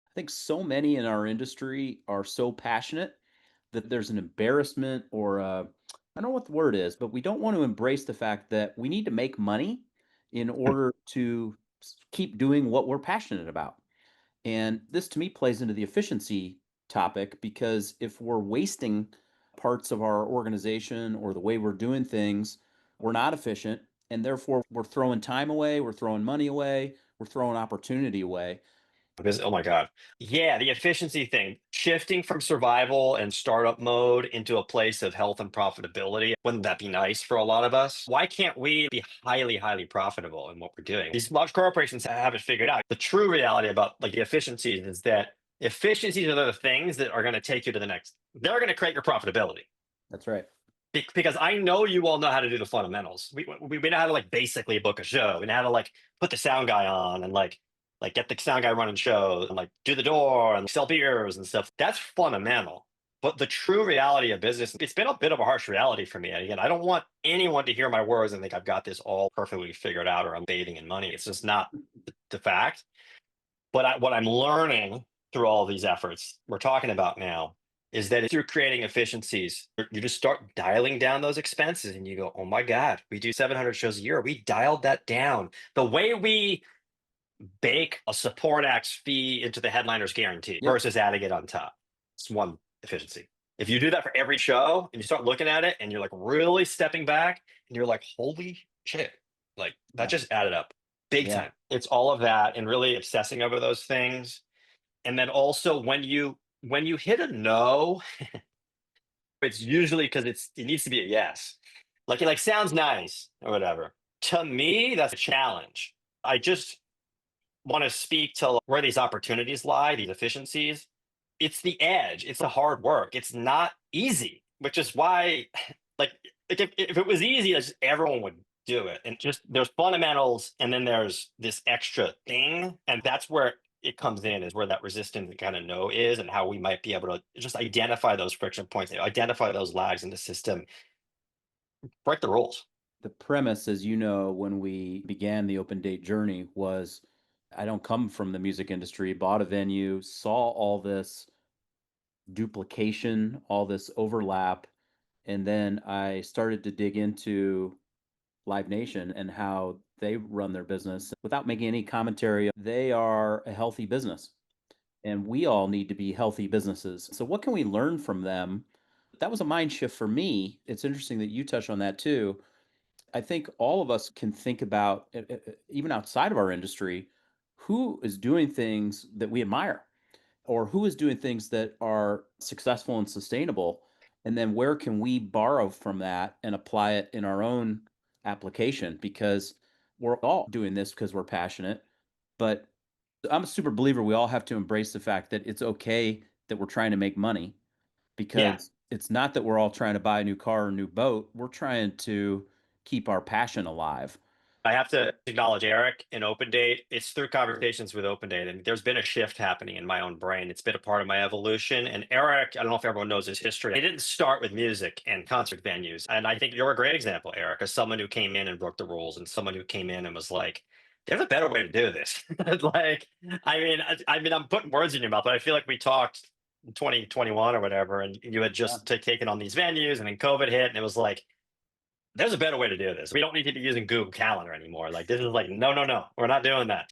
I think so many in our industry are so passionate that there's an embarrassment or I don't know what the word is, but we don't want to embrace the fact that we need to make money in order to keep doing what we're passionate about. And this to me plays into the efficiency topic because if we're wasting parts of our organization or the way we're doing things, we're not efficient. And therefore, we're throwing time away, we're throwing money away, we're throwing opportunity away. Because oh my god. Yeah, the efficiency thing, shifting from survival and startup mode into a place of health and profitability. Wouldn't that be nice for a lot of us? Why can't we be highly, highly profitable in what we're doing? These large corporations have it figured out. The true reality about like the efficiencies is that efficiencies are the things that are going to take you to the next. They're going to create your profitability. That's right. Because I know you all know how to do the fundamentals. We know how to like basically book a show. We know how to like put the sound guy on and like get the sound guy running shows and like do the door and sell beers and stuff. That's fundamental. But the true reality of business, it's been a bit of a harsh reality for me. Again, I don't want anyone to hear my words and think I've got this all perfectly figured out or I'm bathing in money. It's just not the fact. But what I'm learning through all these efforts we're talking about now is that through creating efficiencies, you just start dialing down those expenses and you go, oh my God, we do 700 shows a year. We dialed that down. The way we bake a support acts fee into the headliner's guarantee Yep. versus adding it on top. It's one efficiency. If you do that for every show and you start looking at it and you're like really stepping back and you're like, holy shit, like that Yeah. just added up big Yeah. time. It's all of that and really obsessing over those things. And then also when you hit a no, it's usually because it needs to be a yes. Like it like sounds nice or whatever. To me, that's a challenge. I just want to speak to where these opportunities lie, these efficiencies. It's the edge. It's the hard work. It's not easy, which is why, like, if it was easy, just everyone would do it. And just there's fundamentals, and then there's this extra thing, and that's where it comes in, is where that resistance kind of know is, and how we might be able to just identify those friction points, identify those lags in the system, break the rules. The premise, as you know, when we began the open date journey was I don't come from the music industry, bought a venue, saw all this duplication, all this overlap, and then I started to dig into Live Nation and how they run their business without making any commentary. They are a healthy business, and we all need to be healthy businesses. So, what can we learn from them? That was a mind shift for me. It's interesting that you touch on that too. I think all of us can think about, even outside of our industry, who is doing things that we admire or who is doing things that are successful and sustainable. And then where can we borrow from that and apply it in our own application? Because we're all doing this because we're passionate. But I'm a super believer we all have to embrace the fact that it's okay that we're trying to make money Yeah. because it's not that we're all trying to buy a new car or a new boat. We're trying to keep our passion alive. I have to acknowledge Eric in Open Date. It's through conversations with Open Date, and there's been a shift happening in my own brain. It's been a part of my evolution. And Eric, I don't know if everyone knows his history. It didn't start with music and concert venues. And I think you're a great example, Eric, as someone who came in and broke the rules and someone who came in and was like, there's a better way to do this. Like, I mean, I'm putting words in your mouth, but I feel like we talked in 2021 or whatever, and you had Yeah. just taken on these venues, and then COVID hit, and it was like, there's a better way to do this. We don't need to be using Google Calendar anymore. Like this is like, no, no, no, we're not doing that.